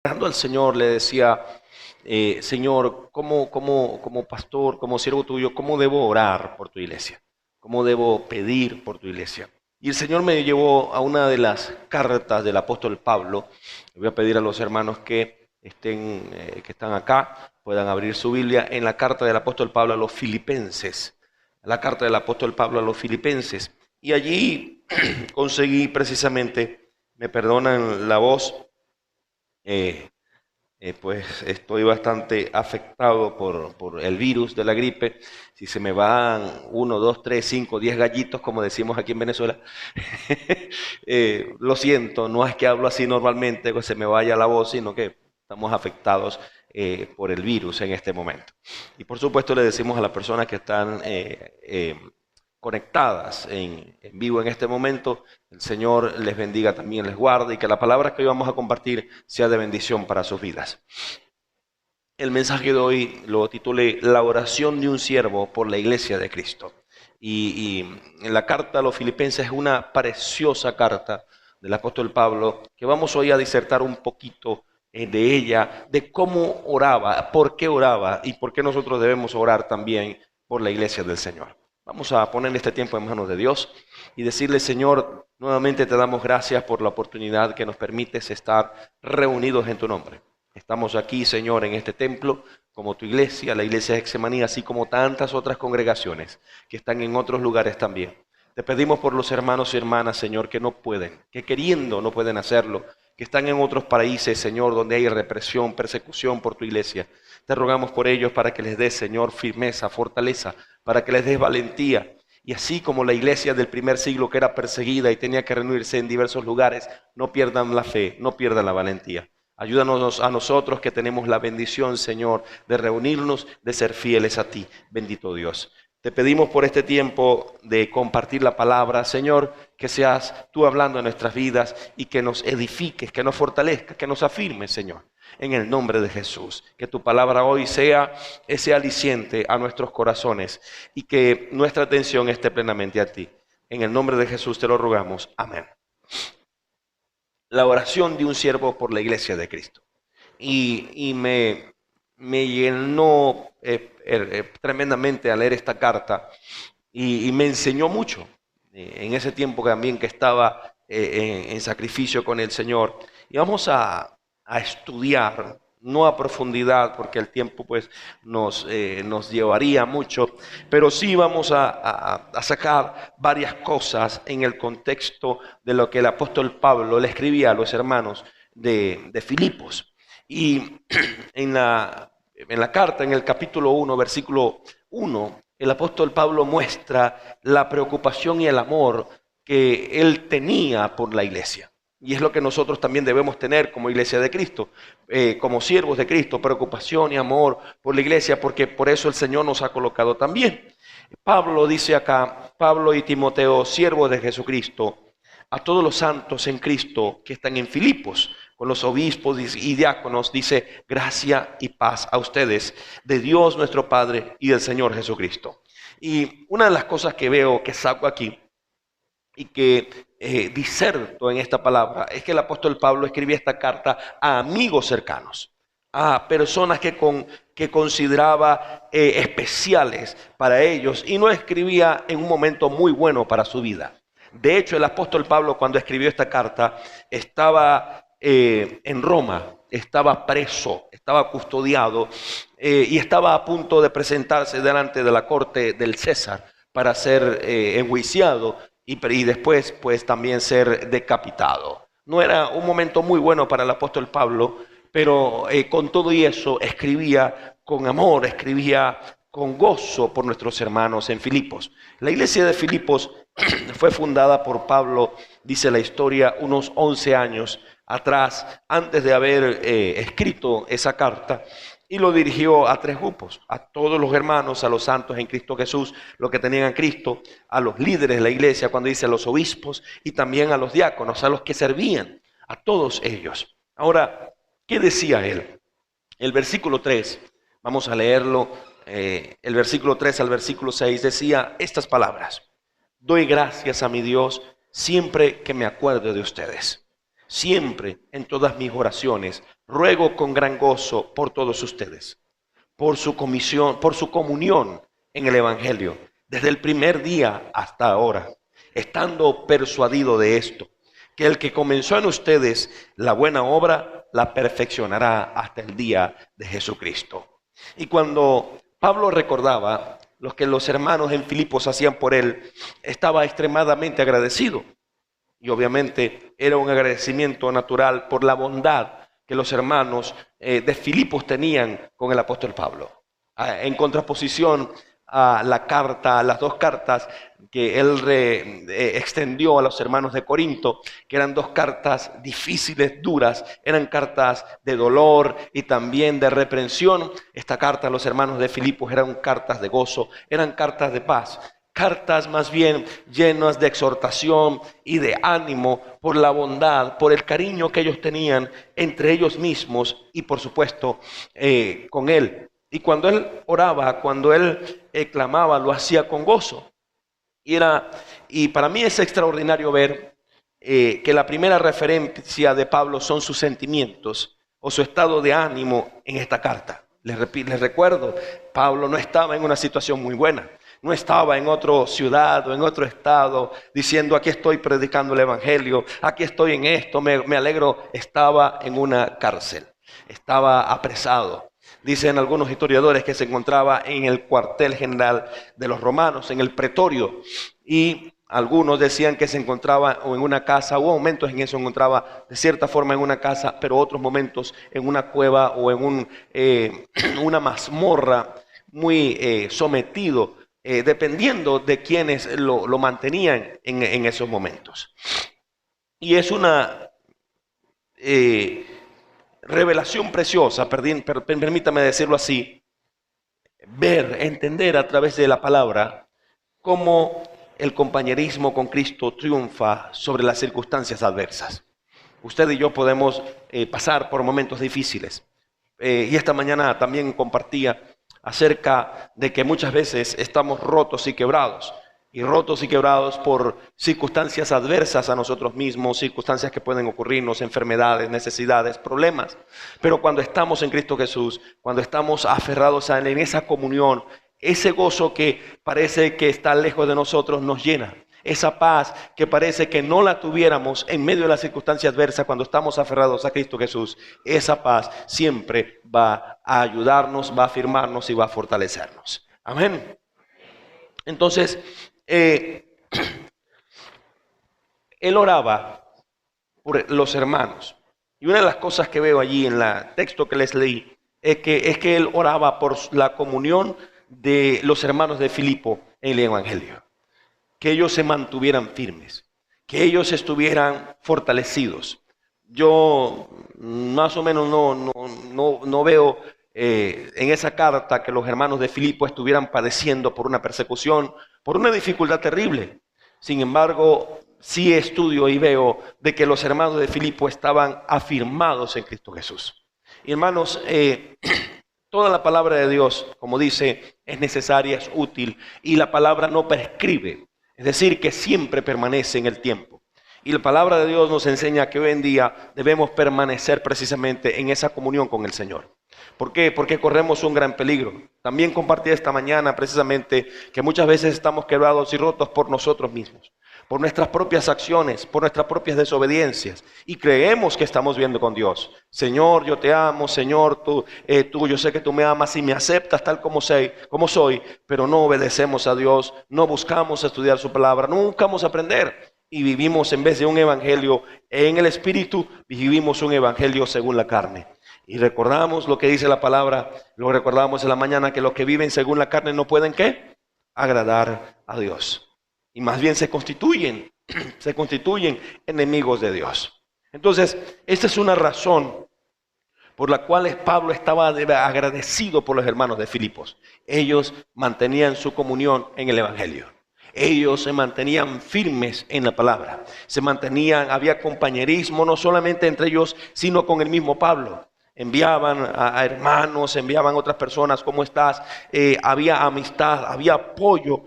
Orando al Señor le decía, Señor, como pastor, como siervo tuyo, ¿cómo debo orar por tu iglesia? ¿Cómo debo pedir por tu iglesia? Y el Señor me llevó a una de las cartas del apóstol Pablo. Le voy a pedir a los hermanos que están acá, puedan abrir su Biblia en la carta del apóstol Pablo a los Filipenses. La carta del apóstol Pablo a los Filipenses. Y allí conseguí precisamente, me perdonan la voz, eh, pues estoy bastante afectado por el virus de la gripe. Si se me van 1, 2, 3, 5, 10 gallitos, como decimos aquí en Venezuela, lo siento, no es que hablo así normalmente, que se me vaya la voz, sino que estamos afectados por el virus en este momento. Y por supuesto le decimos a las personas que están conectadas en vivo en este momento, el Señor les bendiga también, les guarde y que la palabra que hoy vamos a compartir sea de bendición para sus vidas. El mensaje de hoy lo titulé La oración de un siervo por la iglesia de Cristo. En la carta a los Filipenses es una preciosa carta del apóstol Pablo que vamos hoy a disertar un poquito de ella, de cómo oraba, por qué oraba y por qué nosotros debemos orar también por la iglesia del Señor. Vamos a poner este tiempo en manos de Dios y decirle, Señor, nuevamente te damos gracias por la oportunidad que nos permites estar reunidos en tu nombre. Estamos aquí, Señor, en este templo, como tu iglesia, la iglesia de Getsemaní, así como tantas otras congregaciones que están en otros lugares también. Te pedimos por los hermanos y hermanas, Señor, que no pueden, que queriendo no pueden hacerlo, que están en otros países, Señor, donde hay represión, persecución por tu iglesia. Te rogamos por ellos para que les des, Señor, firmeza, fortaleza, para que les des valentía. Y así como la iglesia del primer siglo que era perseguida y tenía que reunirse en diversos lugares, no pierdan la fe, no pierdan la valentía. Ayúdanos a nosotros que tenemos la bendición, Señor, de reunirnos, de ser fieles a ti, bendito Dios. Te pedimos por este tiempo de compartir la palabra, Señor, que seas tú hablando en nuestras vidas y que nos edifiques, que nos fortalezcas, que nos afirmes, Señor, en el nombre de Jesús. Que tu palabra hoy sea ese aliciente a nuestros corazones y que nuestra atención esté plenamente a ti. En el nombre de Jesús te lo rogamos. Amén. La oración de un siervo por la iglesia de Cristo. Me llenó tremendamente al leer esta carta y me enseñó mucho en ese tiempo también que estaba en sacrificio con el Señor. Y vamos a estudiar, no a profundidad, porque el tiempo pues nos llevaría mucho, pero sí vamos a sacar varias cosas en el contexto de lo que el apóstol Pablo le escribía a los hermanos de Filipos. Y en la carta, en el capítulo 1, versículo 1, el apóstol Pablo muestra la preocupación y el amor que él tenía por la iglesia. Y es lo que nosotros también debemos tener como iglesia de Cristo, como siervos de Cristo, preocupación y amor por la iglesia, porque por eso el Señor nos ha colocado también. Pablo dice acá, Pablo y Timoteo, siervos de Jesucristo, a todos los santos en Cristo que están en Filipos, con los obispos y diáconos, dice, gracia y paz a ustedes, de Dios nuestro Padre y del Señor Jesucristo. Y una de las cosas que veo, que saco aquí, y que diserto en esta palabra, es que el apóstol Pablo escribía esta carta a amigos cercanos, a personas que consideraba especiales para ellos, y no escribía en un momento muy bueno para su vida. De hecho, el apóstol Pablo, cuando escribió esta carta, estaba en Roma, estaba preso, estaba custodiado y estaba a punto de presentarse delante de la corte del César para ser enjuiciado y después pues también ser decapitado. No era un momento muy bueno para el apóstol Pablo, pero con todo y eso escribía con amor, escribía con gozo por nuestros hermanos en Filipos. La iglesia de Filipos fue fundada por Pablo, dice la historia, unos 11 años atrás, antes de haber escrito esa carta, y lo dirigió a 3 grupos, a todos los hermanos, a los santos en Cristo Jesús, los que tenían a Cristo, a los líderes de la iglesia, cuando dice a los obispos, y también a los diáconos, a los que servían, a todos ellos. Ahora, ¿qué decía él? El versículo 3, vamos a leerlo, el versículo 3 al versículo 6, decía estas palabras: doy gracias a mi Dios siempre que me acuerdo de ustedes. Siempre en todas mis oraciones ruego con gran gozo por todos ustedes, por su comisión, por su comunión en el Evangelio, desde el primer día hasta ahora, estando persuadido de esto, que el que comenzó en ustedes la buena obra, la perfeccionará hasta el día de Jesucristo. Y cuando Pablo recordaba lo que los hermanos en Filipos hacían por él, estaba extremadamente agradecido. Y obviamente era un agradecimiento natural por la bondad que los hermanos de Filipos tenían con el apóstol Pablo. En contraposición a las dos cartas que él extendió a los hermanos de Corinto, que eran dos cartas difíciles, duras, eran cartas de dolor y también de reprensión. Esta carta a los hermanos de Filipos eran cartas de gozo, eran cartas de paz. Cartas más bien llenas de exhortación y de ánimo por la bondad, por el cariño que ellos tenían entre ellos mismos y por supuesto con él. Y cuando él oraba, cuando él clamaba, lo hacía con gozo. Y para mí es extraordinario ver que la primera referencia de Pablo son sus sentimientos o su estado de ánimo en esta carta. Les recuerdo, Pablo no estaba en una situación muy buena. No estaba en otra ciudad o en otro estado diciendo aquí estoy predicando el evangelio, aquí estoy en esto, me alegro. Estaba en una cárcel, estaba apresado. Dicen algunos historiadores que se encontraba en el cuartel general de los romanos, en el pretorio. Y algunos decían que se encontraba o en una casa, hubo momentos en que se encontraba de cierta forma en una casa, pero otros momentos en una cueva o en una mazmorra muy sometido, dependiendo de quienes lo mantenían en esos momentos. Y es una revelación preciosa, permítame decirlo así, entender a través de la palabra cómo el compañerismo con Cristo triunfa sobre las circunstancias adversas. Usted y yo podemos pasar por momentos difíciles. Y esta mañana también compartía acerca de que muchas veces estamos rotos y quebrados por circunstancias adversas a nosotros mismos, circunstancias que pueden ocurrirnos, enfermedades, necesidades, problemas. Pero cuando estamos en Cristo Jesús, cuando estamos aferrados a Él, en esa comunión, ese gozo que parece que está lejos de nosotros nos llena. Esa paz que parece que no la tuviéramos en medio de las circunstancias adversas cuando estamos aferrados a Cristo Jesús, esa paz siempre va a ayudarnos, va a afirmarnos y va a fortalecernos. Amén. Entonces, él oraba por los hermanos. Y una de las cosas que veo allí en el texto que les leí es que él oraba por la comunión de los hermanos de Filipo en el Evangelio. Que ellos se mantuvieran firmes, que ellos estuvieran fortalecidos. Yo más o menos no veo en esa carta que los hermanos de Filipo estuvieran padeciendo por una persecución, por una dificultad terrible. Sin embargo, sí estudio y veo de que los hermanos de Filipo estaban afirmados en Cristo Jesús. Y hermanos, toda la palabra de Dios, como dice, es necesaria, es útil, y la palabra no prescribe. Es decir, que siempre permanece en el tiempo. Y la palabra de Dios nos enseña que hoy en día debemos permanecer precisamente en esa comunión con el Señor. ¿Por qué? Porque corremos un gran peligro. También compartí esta mañana precisamente que muchas veces estamos quebrados y rotos por nosotros mismos, por nuestras propias acciones, por nuestras propias desobediencias. Y creemos que estamos viendo con Dios. Señor, yo te amo. Señor, tú, yo sé que tú me amas y me aceptas tal como soy, pero no obedecemos a Dios, no buscamos estudiar su palabra, no buscamos aprender. Y vivimos, en vez de un evangelio en el espíritu, vivimos un evangelio según la carne. Y recordamos lo que dice la palabra, lo recordamos en la mañana, que los que viven según la carne no pueden, ¿qué? Agradar a Dios. Y más bien se constituyen enemigos de Dios. Entonces, esta es una razón por la cual Pablo estaba agradecido por los hermanos de Filipos. Ellos mantenían su comunión en el evangelio. Ellos se mantenían firmes en la palabra. Había compañerismo no solamente entre ellos, sino con el mismo Pablo. Enviaban a hermanos, enviaban a otras personas, ¿cómo estás? Había amistad, había apoyo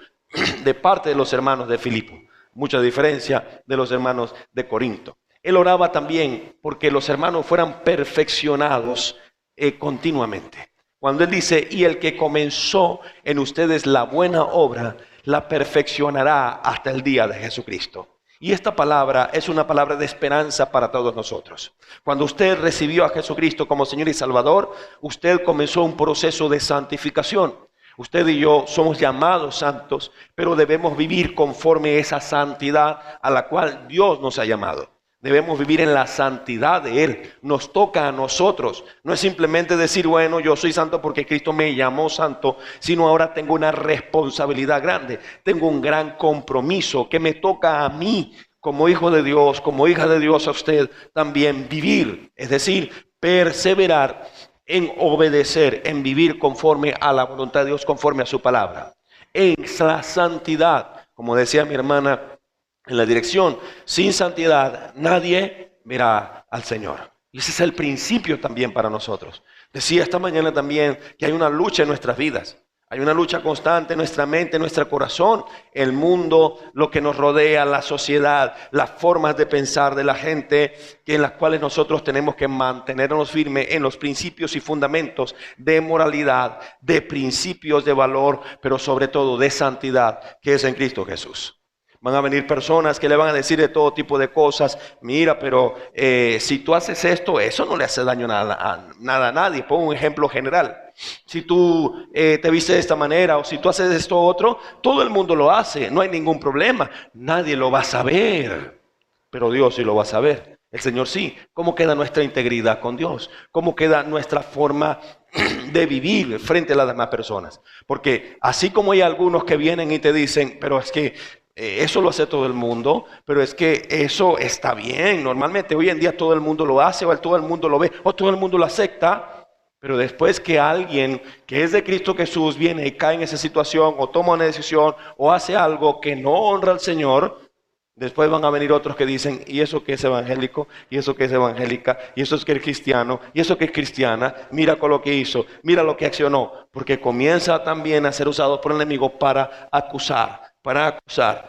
de parte de los hermanos de Filipo. Mucha diferencia de los hermanos de Corinto. Él oraba también porque los hermanos fueran perfeccionados continuamente. Cuando él dice, y el que comenzó en ustedes la buena obra, la perfeccionará hasta el día de Jesucristo. Y esta palabra es una palabra de esperanza para todos nosotros. Cuando usted recibió a Jesucristo como Señor y Salvador, usted comenzó un proceso de santificación. Usted y yo somos llamados santos, pero debemos vivir conforme a esa santidad a la cual Dios nos ha llamado. Debemos vivir en la santidad de Él. Nos toca a nosotros. No es simplemente decir, bueno, yo soy santo porque Cristo me llamó santo, sino ahora tengo una responsabilidad grande. Tengo un gran compromiso que me toca a mí, como hijo de Dios, como hija de Dios, a usted también vivir. Es decir, perseverar en obedecer, en vivir conforme a la voluntad de Dios, conforme a su palabra. En la santidad, como decía mi hermana en la dirección, sin santidad nadie verá al Señor. Y ese es el principio también para nosotros. Decía esta mañana también que hay una lucha en nuestras vidas. Hay una lucha constante en nuestra mente, en nuestro corazón, el mundo, lo que nos rodea, la sociedad, las formas de pensar de la gente, en las cuales nosotros tenemos que mantenernos firmes en los principios y fundamentos de moralidad, de principios de valor, pero sobre todo de santidad, que es en Cristo Jesús. Van a venir personas que le van a decir de todo tipo de cosas. Mira, pero si tú haces esto, eso no le hace daño nada a nadie. Pongo un ejemplo general. Si tú te vistes de esta manera o si tú haces esto otro, todo el mundo lo hace. No hay ningún problema. Nadie lo va a saber. Pero Dios sí lo va a saber. El Señor sí. ¿Cómo queda nuestra integridad con Dios? ¿Cómo queda nuestra forma de vivir frente a las demás personas? Porque así como hay algunos que vienen y te dicen, pero es que eso lo hace todo el mundo, pero es que eso está bien. Normalmente hoy en día todo el mundo lo hace, o todo el mundo lo ve, o todo el mundo lo acepta. Pero después que alguien que es de Cristo Jesús viene y cae en esa situación, o toma una decisión, o hace algo que no honra al Señor, después van a venir otros que dicen, ¿y eso que es evangélico? ¿Y eso que es evangélica? ¿Y eso es que es cristiano? ¿Y eso que es cristiana? Mira con lo que hizo, mira lo que accionó. Porque comienza también a ser usado por el enemigo para acusar.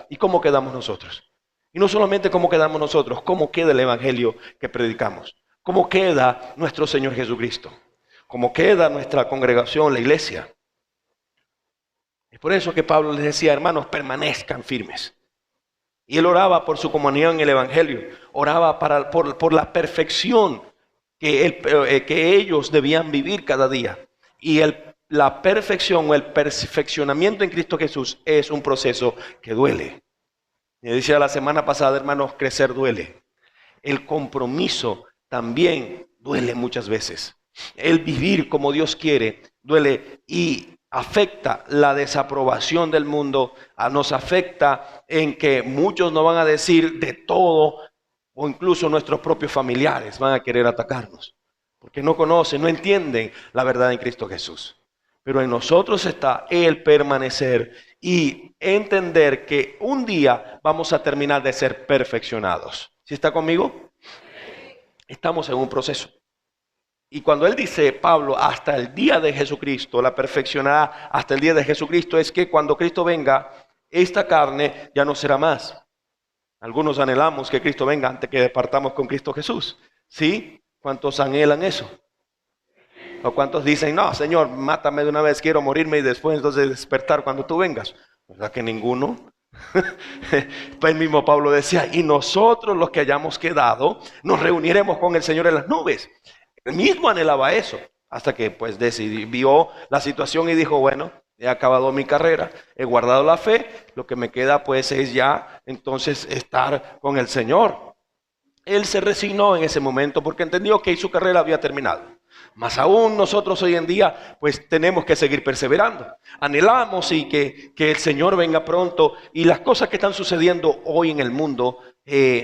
¿Y cómo quedamos nosotros? Y no solamente cómo quedamos nosotros, cómo queda el evangelio que predicamos, cómo queda nuestro Señor Jesucristo, cómo queda nuestra congregación, la iglesia. Es por eso que Pablo les decía, hermanos, permanezcan firmes. Y él oraba por su comunión en el evangelio, oraba por la perfección que ellos debían vivir cada día. Y la perfección o el perfeccionamiento en Cristo Jesús es un proceso que duele. Me decía la semana pasada, hermanos, crecer duele. El compromiso también duele muchas veces. El vivir como Dios quiere duele y afecta la desaprobación del mundo. Nos afecta en que muchos nos van a decir de todo, o incluso nuestros propios familiares van a querer atacarnos. Porque no conocen, no entienden la verdad en Cristo Jesús. Pero en nosotros está el permanecer y entender que un día vamos a terminar de ser perfeccionados. ¿Sí está conmigo? Estamos en un proceso. Y cuando él dice, Pablo, hasta el día de Jesucristo, la perfeccionará hasta el día de Jesucristo, es que cuando Cristo venga, esta carne ya no será más. Algunos anhelamos que Cristo venga antes que partamos con Cristo Jesús. ¿Sí? ¿Cuántos anhelan eso? ¿O cuántos dicen, no, Señor, mátame de una vez, quiero morirme y después entonces despertar cuando tú vengas? ¿Verdad que ninguno? Pues el mismo Pablo decía, y nosotros los que hayamos quedado, nos reuniremos con el Señor en las nubes. Él mismo anhelaba eso, hasta que pues vio la situación y dijo, bueno, he acabado mi carrera, he guardado la fe, lo que me queda pues es ya entonces estar con el Señor. Él se resignó en ese momento porque entendió que su carrera había terminado. Más aún nosotros hoy en día pues tenemos que seguir perseverando. Anhelamos y que el Señor venga pronto, y las cosas que están sucediendo hoy en el mundo,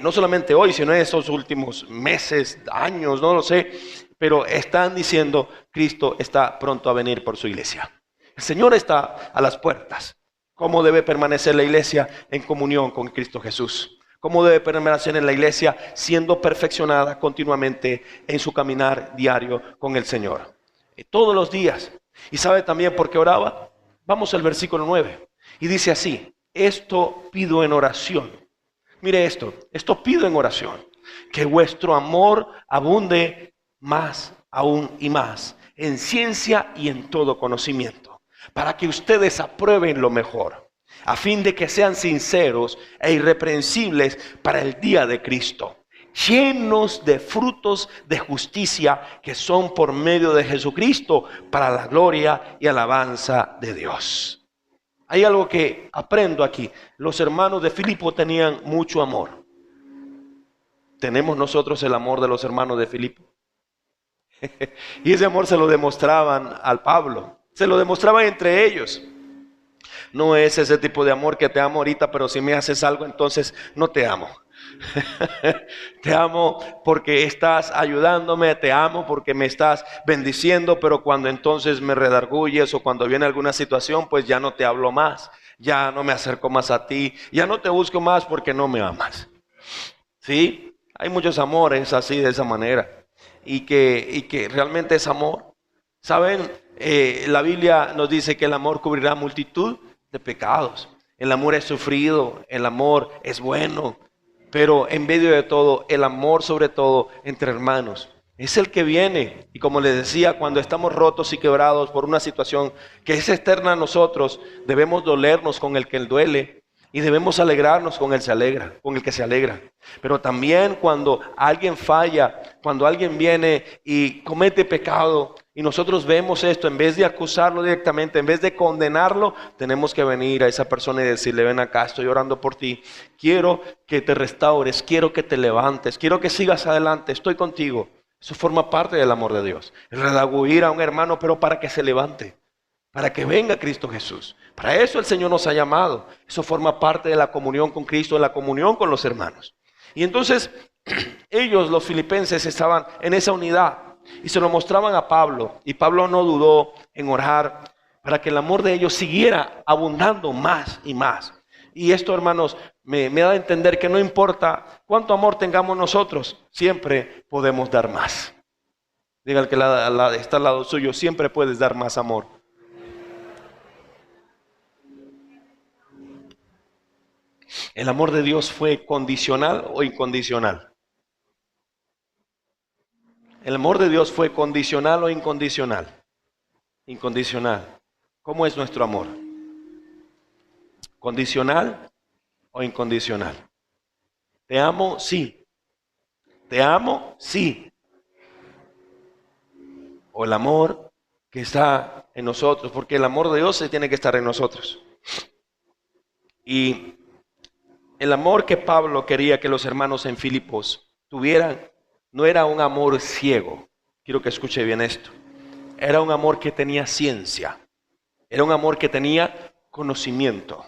no solamente hoy, sino en esos últimos meses, años, no lo sé, pero están diciendo, Cristo está pronto a venir por su iglesia. El Señor está a las puertas. ¿Cómo debe permanecer la iglesia en comunión con Cristo Jesús? ¿Cómo debe permanecer en la iglesia siendo perfeccionada continuamente en su caminar diario con el Señor? Todos los días. ¿Y sabe también por qué oraba? Vamos al versículo 9. Y dice así, esto pido en oración. Mire esto pido en oración. Que vuestro amor abunde más aún y más en ciencia y en todo conocimiento, para que ustedes aprueben lo mejor, a fin de que sean sinceros e irreprensibles para el día de Cristo, llenos de frutos de justicia que son por medio de Jesucristo para la gloria y alabanza de Dios. Hay algo que aprendo aquí. Los hermanos de Filipo tenían mucho amor. ¿Tenemos nosotros el amor de los hermanos de Filipo? Y ese amor se lo demostraban al Pablo. Se lo demostraban entre ellos. No es ese tipo de amor que te amo ahorita, pero si me haces algo, entonces no te amo. Te amo porque estás ayudándome, te amo porque me estás bendiciendo, pero cuando entonces me redarguyes o cuando viene alguna situación, pues ya no te hablo más, ya no me acerco más a ti, ya no te busco más porque no me amas. ¿Sí? Hay muchos amores así de esa manera y que realmente es amor. ¿Saben? La Biblia nos dice que el amor cubrirá multitud de pecados. El amor es sufrido, el amor es bueno. Pero en medio de todo, el amor sobre todo entre hermanos es el que viene. Y como les decía, cuando estamos rotos y quebrados por una situación que es externa a nosotros, debemos dolernos con el que duele y debemos alegrarnos con el que se alegra. Pero también cuando alguien falla, cuando alguien viene y comete pecado y nosotros vemos esto, en vez de acusarlo directamente, en vez de condenarlo, tenemos que venir a esa persona y decirle: ven acá, estoy orando por ti, quiero que te restaures, quiero que te levantes, quiero que sigas adelante, estoy contigo. Eso forma parte del amor de Dios. El redarguir a un hermano, pero para que se levante, para que venga Cristo Jesús. Para eso el Señor nos ha llamado. Eso forma parte de la comunión con Cristo, de la comunión con los hermanos. Y entonces ellos, los filipenses, estaban en esa unidad y se lo mostraban a Pablo. Y Pablo no dudó en orar para que el amor de ellos siguiera abundando más y más. Y esto, hermanos, me da a entender que no importa cuánto amor tengamos nosotros, siempre podemos dar más. Diga al que está al lado suyo: siempre puedes dar más amor. ¿El amor de Dios fue condicional o incondicional? ¿El amor de Dios fue condicional o incondicional? Incondicional. ¿Cómo es nuestro amor? ¿Condicional o incondicional? ¿Te amo? Sí. ¿Te amo? Sí. O el amor que está en nosotros, porque el amor de Dios tiene que estar en nosotros. Y el amor que Pablo quería que los hermanos en Filipos tuvieran no era un amor ciego. Quiero que escuche bien esto. Era un amor que tenía ciencia. Era un amor que tenía conocimiento.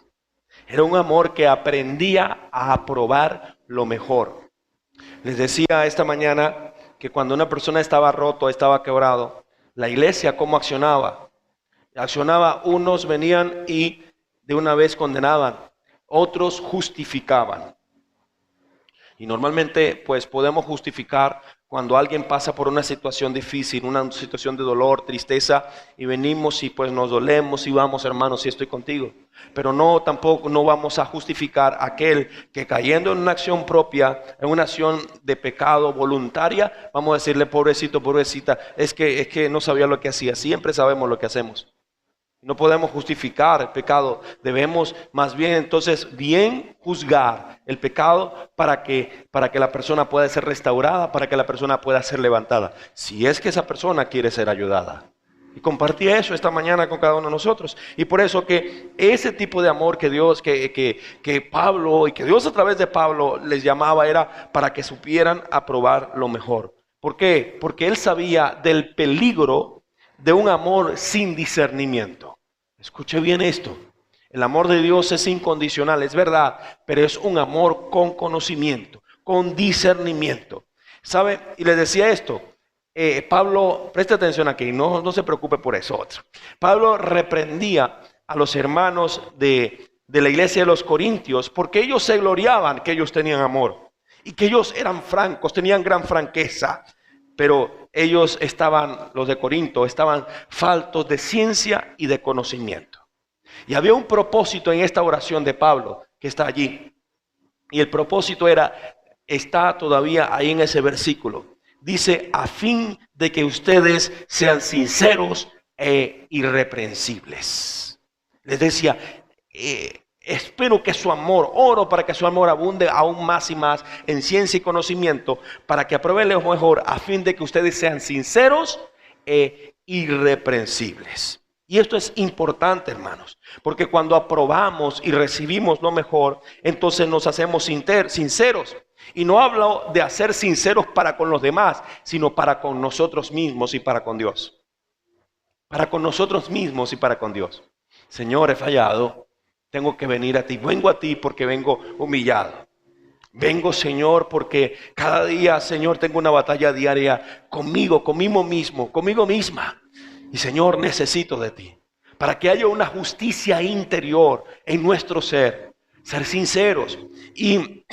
Era un amor que aprendía a aprobar lo mejor. Les decía esta mañana que cuando una persona estaba roto, estaba quebrado, la iglesia ¿cómo accionaba? Accionaba, unos venían y de una vez condenaban, otros justificaban. Y normalmente pues podemos justificar cuando alguien pasa por una situación difícil, una situación de dolor, tristeza, y venimos y pues nos dolemos y vamos: hermanos, sí estoy contigo. Pero no, tampoco no vamos a justificar a aquel que cayendo en una acción propia, en una acción de pecado voluntaria, vamos a decirle: pobrecito, pobrecita, es que no sabía lo que hacía. Siempre sabemos lo que hacemos. No podemos justificar el pecado. Debemos más bien entonces bien juzgar el pecado para que la persona pueda ser restaurada, para que la persona pueda ser levantada, si es que esa persona quiere ser ayudada. Y compartí eso esta mañana con cada uno de nosotros. Y por eso que ese tipo de amor que Dios, que Pablo y que Dios a través de Pablo les llamaba, era para que supieran aprobar lo mejor. ¿Por qué? Porque él sabía del peligro de un amor sin discernimiento. Escuche bien esto. El amor de Dios es incondicional, es verdad, pero es un amor con conocimiento, con discernimiento. ¿Sabe? Y les decía esto. Pablo, preste atención aquí, no se preocupe por eso. Pablo reprendía a los hermanos de la iglesia de los Corintios porque ellos se gloriaban que ellos tenían amor y que ellos eran francos, tenían gran franqueza. Pero ellos los de Corinto, estaban faltos de ciencia y de conocimiento. Y había un propósito en esta oración de Pablo que está allí. Y el propósito era está todavía ahí en ese versículo. Dice, a fin de que ustedes sean sinceros e irreprensibles. Les decía, espero que su amor, oro para que su amor abunde aún más y más en ciencia y conocimiento, para que aprueben lo mejor, a fin de que ustedes sean sinceros e irreprensibles. Y esto es importante, hermanos, porque cuando aprobamos y recibimos lo mejor, entonces nos hacemos sinceros. Y no hablo de hacer sinceros para con los demás, sino para con nosotros mismos y para con Dios. Para con nosotros mismos y para con Dios. Señor, he fallado, tengo que venir a ti. Vengo a ti porque vengo humillado. Vengo, Señor, porque cada día, Señor, tengo una batalla diaria conmigo mismo, conmigo misma. Y Señor, necesito de ti, para que haya una justicia interior en nuestro ser sinceros y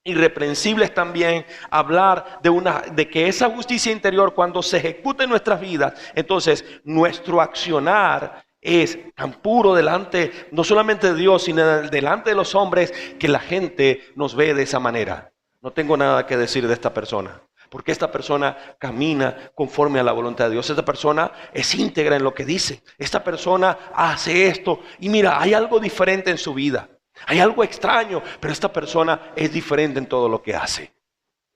irreprensibles también, hablar de que esa justicia interior cuando se ejecuta en nuestras vidas, entonces nuestro accionar es tan puro delante, no solamente de Dios, sino delante de los hombres, que la gente nos ve de esa manera. No tengo nada que decir de esta persona, porque esta persona camina conforme a la voluntad de Dios. Esta persona es íntegra en lo que dice. Esta persona hace esto. Y mira, hay algo diferente en su vida. Hay algo extraño, pero esta persona es diferente en todo lo que hace.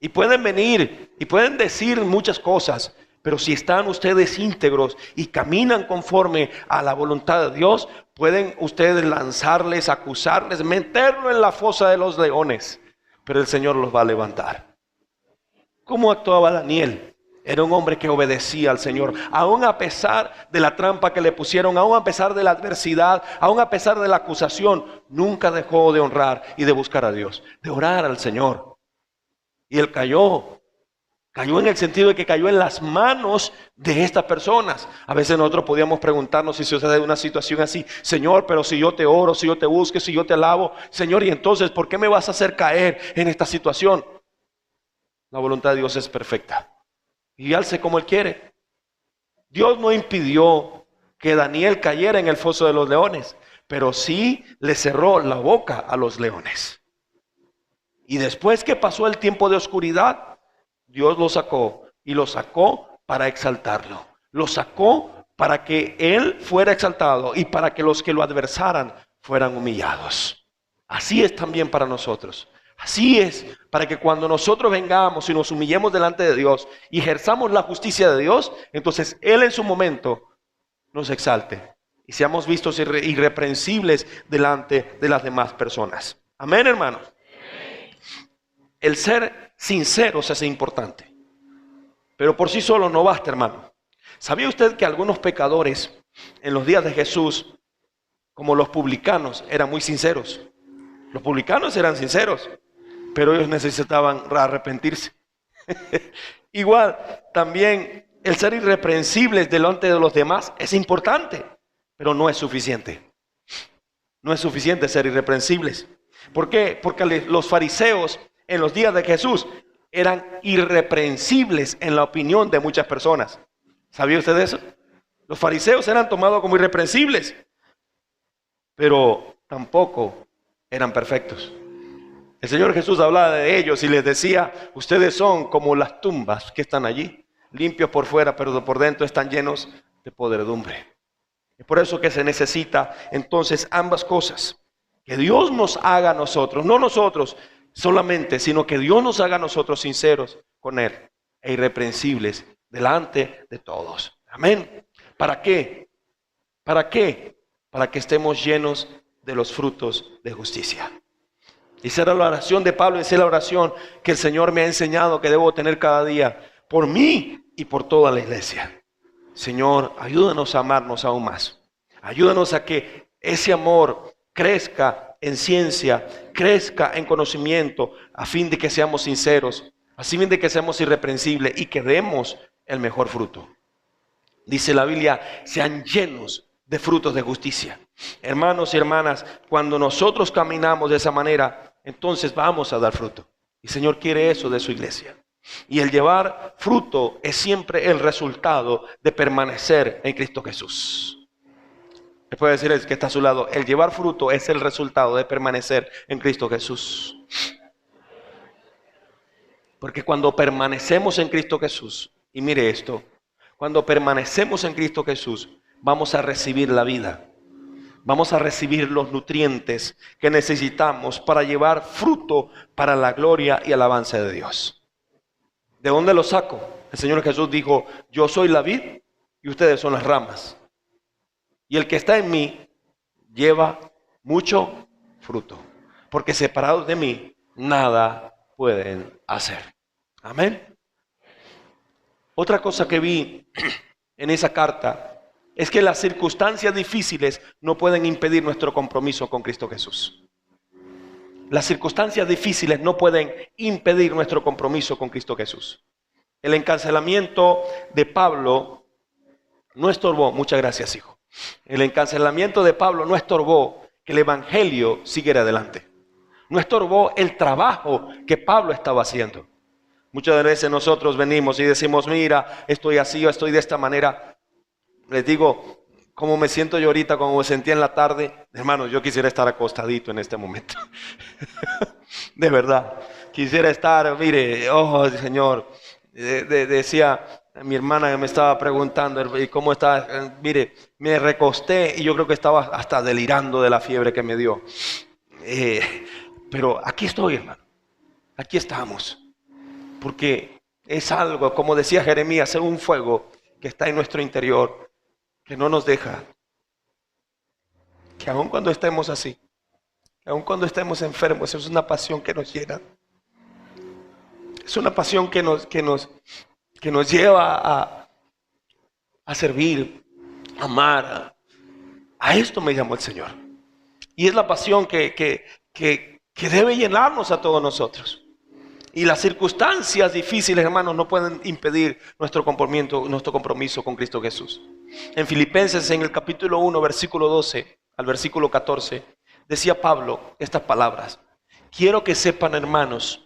Y pueden venir y pueden decir muchas cosas, pero si están ustedes íntegros y caminan conforme a la voluntad de Dios, pueden ustedes lanzarles, acusarles, meterlo en la fosa de los leones, pero el Señor los va a levantar. ¿Cómo actuaba Daniel? Era un hombre que obedecía al Señor, aún a pesar de la trampa que le pusieron, aún a pesar de la adversidad, aún a pesar de la acusación, nunca dejó de honrar y de buscar a Dios, de orar al Señor. Y él cayó en el sentido de que cayó en las manos de estas personas. A veces nosotros podíamos preguntarnos si sucede una situación así: Señor, pero si yo te oro, si yo te busco, si yo te alabo, Señor, y entonces, ¿por qué me vas a hacer caer en esta situación? La voluntad de Dios es perfecta y hace como Él quiere. Dios no impidió que Daniel cayera en el foso de los leones, pero sí le cerró la boca a los leones. Y después que pasó el tiempo de oscuridad, Dios lo sacó, y lo sacó para exaltarlo. Lo sacó para que Él fuera exaltado y para que los que lo adversaran fueran humillados. Así es también para nosotros. Así es, para que cuando nosotros vengamos y nos humillemos delante de Dios y ejerzamos la justicia de Dios, entonces Él en su momento nos exalte y seamos vistos irreprensibles delante de las demás personas. Amén, hermanos. El ser sinceros es importante, pero por sí solo no basta, hermano. ¿Sabía usted que algunos pecadores en los días de Jesús, como los publicanos, eran muy sinceros? Los publicanos eran sinceros, pero ellos necesitaban arrepentirse. Igual, también el ser irreprensibles delante de los demás es importante, pero no es suficiente. No es suficiente ser irreprensibles. ¿Por qué? Porque los fariseos en los días de Jesús eran irreprensibles en la opinión de muchas personas. ¿Sabía usted eso? Los fariseos eran tomados como irreprensibles, pero tampoco eran perfectos. El Señor Jesús hablaba de ellos y les decía: ustedes son como las tumbas que están allí, limpios por fuera, pero por dentro están llenos de podredumbre. Es por eso que se necesita entonces ambas cosas. Que Dios nos haga a nosotros, no nosotros solamente, sino que Dios nos haga a nosotros sinceros con Él e irreprensibles delante de todos. Amén. ¿Para qué? ¿Para qué? Para que estemos llenos de los frutos de justicia. Y esa era la oración de Pablo, esa es la oración que el Señor me ha enseñado que debo tener cada día por mí y por toda la iglesia. Señor, ayúdanos a amarnos aún más. Ayúdanos a que ese amor crezca en ciencia, crezca en conocimiento, a fin de que seamos sinceros, a fin de que seamos irreprensibles y que demos el mejor fruto. Dice la Biblia: sean llenos de frutos de justicia. Hermanos y hermanas, cuando nosotros caminamos de esa manera, entonces vamos a dar fruto. Y el Señor quiere eso de su iglesia. Y el llevar fruto es siempre el resultado de permanecer en Cristo Jesús. Le puede decir el que está a su lado: el llevar fruto es el resultado de permanecer en Cristo Jesús. Porque cuando permanecemos en Cristo Jesús, y mire esto, cuando permanecemos en Cristo Jesús, vamos a recibir la vida. Vamos a recibir los nutrientes que necesitamos para llevar fruto para la gloria y alabanza de Dios. ¿De dónde lo saco? El Señor Jesús dijo, yo soy la vid y ustedes son las ramas. Y el que está en mí lleva mucho fruto. Porque separados de mí, nada pueden hacer. Amén. Otra cosa que vi en esa carta es que las circunstancias difíciles no pueden impedir nuestro compromiso con Cristo Jesús. Las circunstancias difíciles no pueden impedir nuestro compromiso con Cristo Jesús. El encarcelamiento de Pablo no estorbó, muchas gracias, hijo. El encarcelamiento de Pablo no estorbó que el evangelio siguiera adelante. No estorbó el trabajo que Pablo estaba haciendo. Muchas veces nosotros venimos y decimos, mira, estoy así o estoy de esta manera. Les digo, cómo me siento yo ahorita, como me sentía en la tarde. Hermanos, yo quisiera estar acostadito en este momento. De verdad. Quisiera estar, mire, oh Señor. Decía mi hermana que me estaba preguntando, ¿y cómo está? Mire, me recosté y yo creo que estaba hasta delirando de la fiebre que me dio. Pero aquí estoy, hermano. Aquí estamos. Porque es algo, como decía Jeremías, es un fuego que está en nuestro interior, que no nos deja, que aun cuando estemos así, que aun cuando estemos enfermos, es una pasión que nos llena. Es una pasión que nos lleva a servir, a amar. A esto me llamó el Señor. Y es la pasión que debe llenarnos a todos nosotros. Y las circunstancias difíciles, hermanos, no pueden impedir nuestro compromiso con Cristo Jesús. En Filipenses, en el capítulo 1, versículo 12 al versículo 14, decía Pablo estas palabras. Quiero que sepan, hermanos,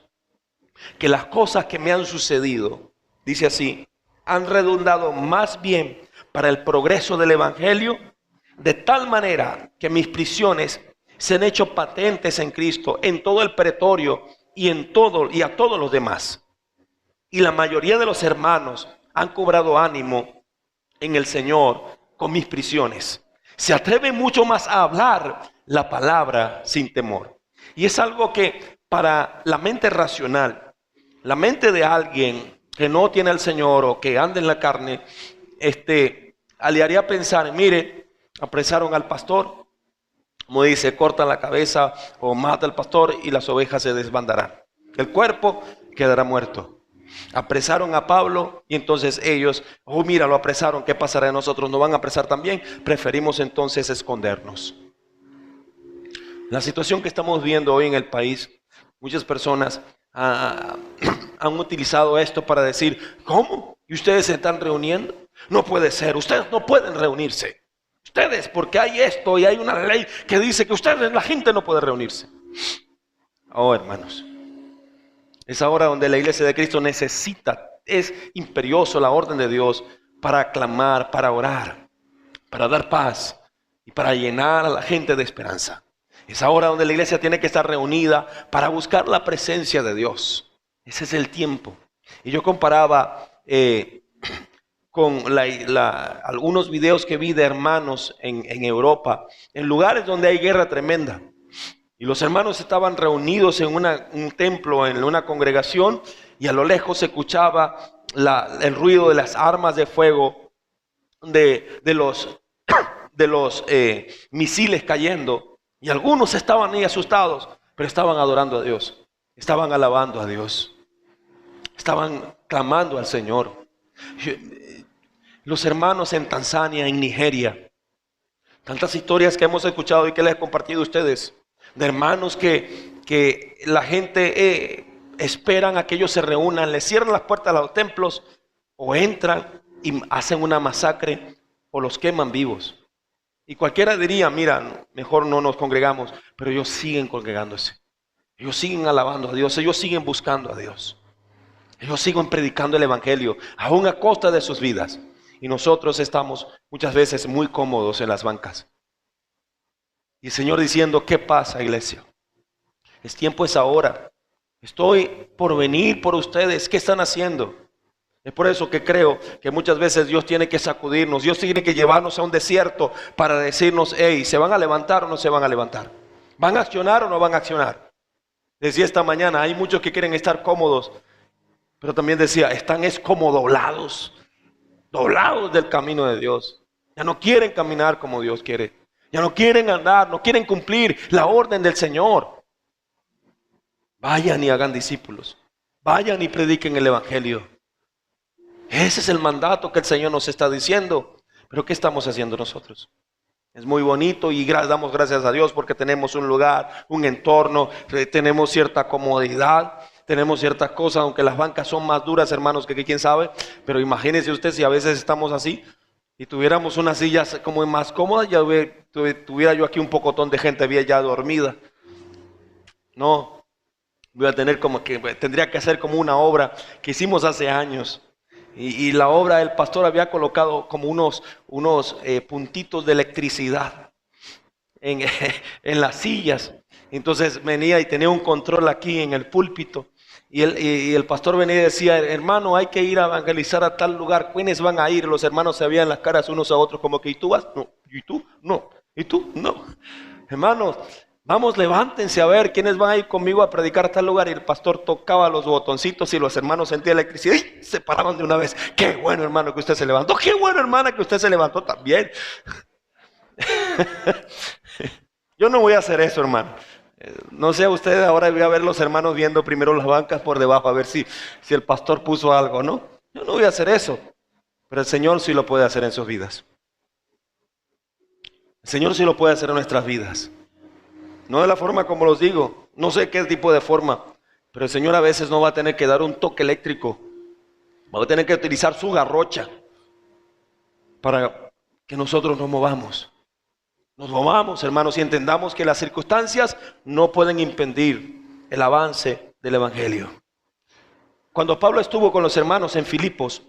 que las cosas que me han sucedido, dice así, han redundado más bien para el progreso del evangelio, de tal manera que mis prisiones se han hecho patentes en Cristo, en todo el pretorio y a todos los demás. Y la mayoría de los hermanos han cobrado ánimo en el Señor con mis prisiones. Se atreven mucho más a hablar la palabra sin temor. Y es algo que para la mente racional, la mente de alguien que no tiene al Señor o que anda en la carne, le haría pensar, mire, apresaron al pastor, como dice, cortan la cabeza o mata al pastor y las ovejas se desbandarán. El cuerpo quedará muerto. Apresaron a Pablo y entonces ellos, oh mira, lo apresaron, ¿qué pasará de nosotros? ¿No van a apresar también? Preferimos entonces escondernos. La situación que estamos viendo hoy en el país, muchas personas han utilizado esto para decir, ¿cómo? ¿Y ustedes se están reuniendo? No puede ser, ustedes no pueden reunirse. Ustedes, porque hay esto y hay una ley que dice que ustedes, la gente no puede reunirse. Oh, hermanos, es ahora donde la iglesia de Cristo necesita, es imperioso la orden de Dios para clamar, para orar, para dar paz y para llenar a la gente de esperanza. Es ahora donde la iglesia tiene que estar reunida para buscar la presencia de Dios. Ese es el tiempo. Y yo comparaba con algunos videos que vi de hermanos en Europa, en lugares donde hay guerra tremenda. Y los hermanos estaban reunidos en un templo, en una congregación, y a lo lejos se escuchaba el ruido de las armas de fuego, de los misiles cayendo. Y algunos estaban ahí asustados, pero estaban adorando a Dios, estaban alabando a Dios, estaban clamando al Señor. Los hermanos en Tanzania, en Nigeria, tantas historias que hemos escuchado y que les he compartido a ustedes, de hermanos que la gente esperan a que ellos se reúnan, les cierran las puertas a los templos, o entran y hacen una masacre, o los queman vivos. Y cualquiera diría, mira, mejor no nos congregamos, pero ellos siguen congregándose. Ellos siguen alabando a Dios, ellos siguen buscando a Dios. Ellos siguen predicando el evangelio, aún a costa de sus vidas. Y nosotros estamos muchas veces muy cómodos en las bancas. Y el Señor diciendo, ¿qué pasa, iglesia? Es tiempo, es ahora Estoy por venir por ustedes. ¿Qué están haciendo? Es por eso que creo que muchas veces Dios tiene que sacudirnos. Dios tiene que llevarnos a un desierto para decirnos, hey, ¿se van a levantar o no se van a levantar? ¿Van a accionar o no van a accionar? Decía esta mañana, hay muchos que quieren estar cómodos, pero también decía, están como doblados del camino de Dios. Ya no quieren caminar como Dios quiere. Ya no quieren andar, no quieren cumplir la orden del Señor. Vayan y hagan discípulos. Vayan y prediquen el evangelio. Ese es el mandato que el Señor nos está diciendo. Pero ¿qué estamos haciendo nosotros? Es muy bonito y damos gracias a Dios porque tenemos un lugar, un entorno, tenemos cierta comodidad, tenemos ciertas cosas, aunque las bancas son más duras, hermanos, que quién sabe. Pero imagínense usted si a veces estamos así y tuviéramos unas sillas como más cómodas, ya tuviera yo aquí un pocotón de gente ya dormida. No, voy a tener tendría que hacer como una obra que hicimos hace años. Y la obra del pastor había colocado como unos puntitos de electricidad en las sillas. Entonces venía y tenía un control aquí en el púlpito. Y el pastor venía y decía, hermano, hay que ir a evangelizar a tal lugar. ¿Quiénes van a ir? Los hermanos se veían las caras unos a otros como que, ¿y tú vas? No. ¿Y tú? No. ¿Y tú? No. Hermanos, vamos, levántense a ver quiénes van a ir conmigo a predicar a tal lugar. Y el pastor tocaba los botoncitos y los hermanos sentían electricidad y se paraban de una vez. Qué bueno, hermano, que usted se levantó. Qué bueno, hermana, que usted se levantó también. Yo no voy a hacer eso, hermano. No sé, ustedes ahora voy a ver los hermanos viendo primero las bancas por debajo, a ver si el pastor puso algo, ¿no? Yo no voy a hacer eso. Pero el Señor sí lo puede hacer en sus vidas. El Señor sí lo puede hacer en nuestras vidas. No de la forma como los digo, no sé qué tipo de forma, pero el Señor a veces no va a tener que dar un toque eléctrico, va a tener que utilizar su garrocha para que nosotros nos movamos. Nos movamos, hermanos, y entendamos que las circunstancias no pueden impedir el avance del evangelio. Cuando Pablo estuvo con los hermanos en Filipos,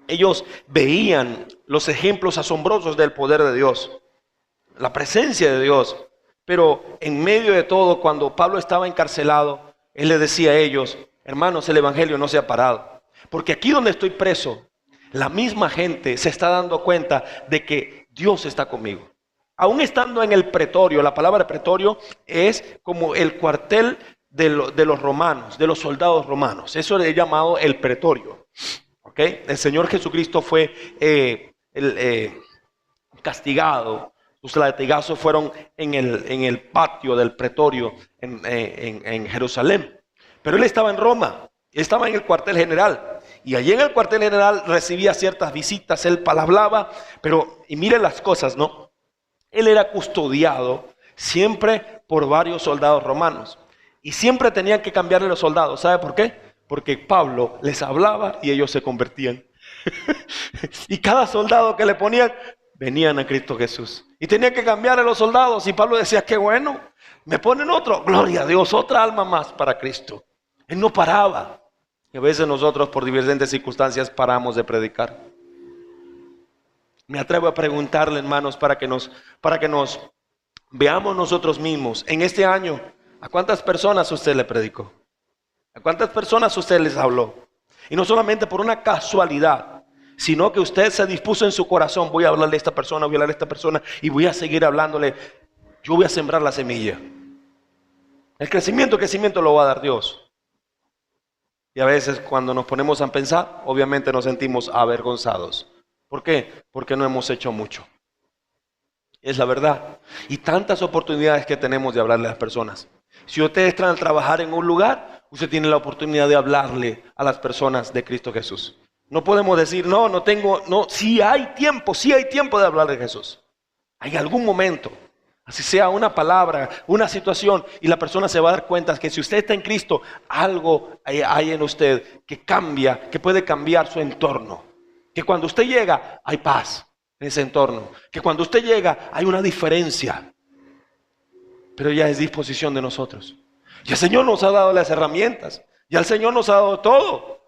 ellos veían los ejemplos asombrosos del poder de Dios, la presencia de Dios. Pero en medio de todo, cuando Pablo estaba encarcelado, él les decía a ellos, hermanos, el evangelio no se ha parado. Porque aquí donde estoy preso, la misma gente se está dando cuenta de que Dios está conmigo. Aún estando en el pretorio, la palabra pretorio es como el cuartel de los romanos, de los soldados romanos. Eso le he llamado el pretorio. ¿Okay? El Señor Jesucristo fue castigado. Sus latigazos fueron en el patio del pretorio en Jerusalén. Pero él estaba en Roma, él estaba en el cuartel general. Y allí en el cuartel general recibía ciertas visitas, él hablaba, y miren las cosas, ¿no? Él era custodiado siempre por varios soldados romanos. Y siempre tenían que cambiarle los soldados. ¿Sabe por qué? Porque Pablo les hablaba y ellos se convertían. Y cada soldado que le ponían, venían a Cristo Jesús. Y tenían que cambiar a los soldados. Y Pablo decía, qué bueno, me ponen otro. Gloria a Dios, otra alma más para Cristo. Él no paraba. Y a veces nosotros por diferentes circunstancias paramos de predicar. Me atrevo a preguntarle, hermanos, para que nos veamos nosotros mismos. En este año, ¿a cuántas personas usted le predicó? ¿A cuántas personas usted les habló? Y no solamente por una casualidad, sino que usted se dispuso en su corazón, voy a hablarle a esta persona, voy a hablarle a esta persona y voy a seguir hablándole. Yo voy a sembrar la semilla. El crecimiento lo va a dar Dios. Y a veces cuando nos ponemos a pensar, obviamente nos sentimos avergonzados. ¿Por qué? Porque no hemos hecho mucho. Es la verdad. Y tantas oportunidades que tenemos de hablarle a las personas. Si ustedes están a trabajar en un lugar, usted tiene la oportunidad de hablarle a las personas de Cristo Jesús. No podemos decir, no tengo, sí hay tiempo de hablar de Jesús. Hay algún momento, así sea una palabra, una situación, y la persona se va a dar cuenta que si usted está en Cristo, algo hay en usted que cambia, que puede cambiar su entorno. Que cuando usted llega, hay paz en ese entorno. Que cuando usted llega, hay una diferencia. Pero ya es disposición de nosotros. Y el Señor nos ha dado las herramientas. Ya el Señor nos ha dado todo.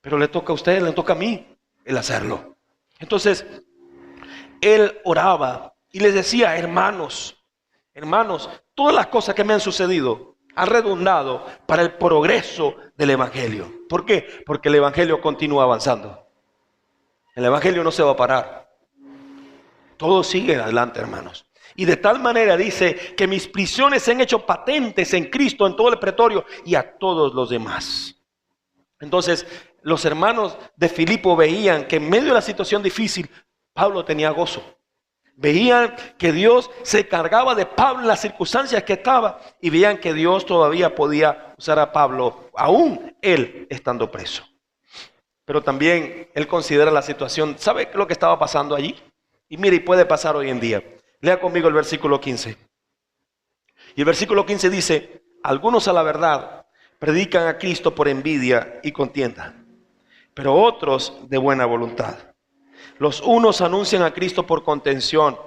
Pero le toca a usted, le toca a mí el hacerlo. Entonces, él oraba y les decía, hermanos, todas las cosas que me han sucedido ha redundado para el progreso del Evangelio. ¿Por qué? Porque el Evangelio continúa avanzando. El Evangelio no se va a parar. Todo sigue adelante, hermanos. Y de tal manera dice que mis prisiones se han hecho patentes en Cristo, en todo el pretorio y a todos los demás. Entonces, los hermanos de Filipo veían que en medio de la situación difícil, Pablo tenía gozo. Veían que Dios se cargaba de Pablo en las circunstancias que estaba y veían que Dios todavía podía usar a Pablo, aún él estando preso. Pero también él considera la situación. ¿Sabe lo que estaba pasando allí? Y mire, y puede pasar hoy en día. Lea conmigo el versículo 15. Y el versículo 15 dice: algunos a la verdad predican a Cristo por envidia y contienda, pero otros de buena voluntad. Los unos anuncian a Cristo por contención,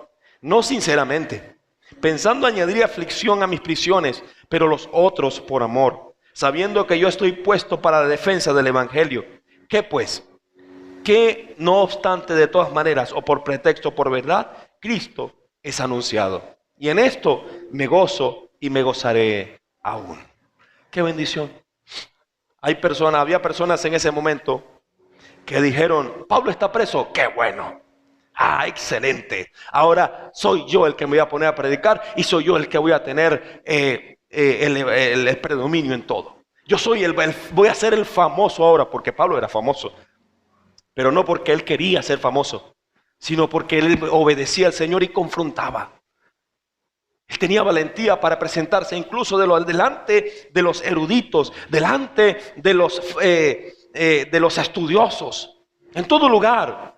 no sinceramente, pensando añadir aflicción a mis prisiones, pero los otros por amor, sabiendo que yo estoy puesto para la defensa del Evangelio. ¿Qué pues? Que no obstante, de todas maneras, o por pretexto o por verdad, Cristo es anunciado. Y en esto me gozo y me gozaré aún. ¡Qué bendición! Había personas en ese momento que dijeron: Pablo está preso, ¡qué bueno! ¡Ah, excelente! Ahora soy yo el que me voy a poner a predicar y soy yo el que voy a tener el predominio en todo. Voy a ser el famoso ahora, porque Pablo era famoso. Pero no porque él quería ser famoso, sino porque él obedecía al Señor y confrontaba. Él tenía valentía para presentarse incluso delante de los eruditos, delante de los estudiosos, en todo lugar.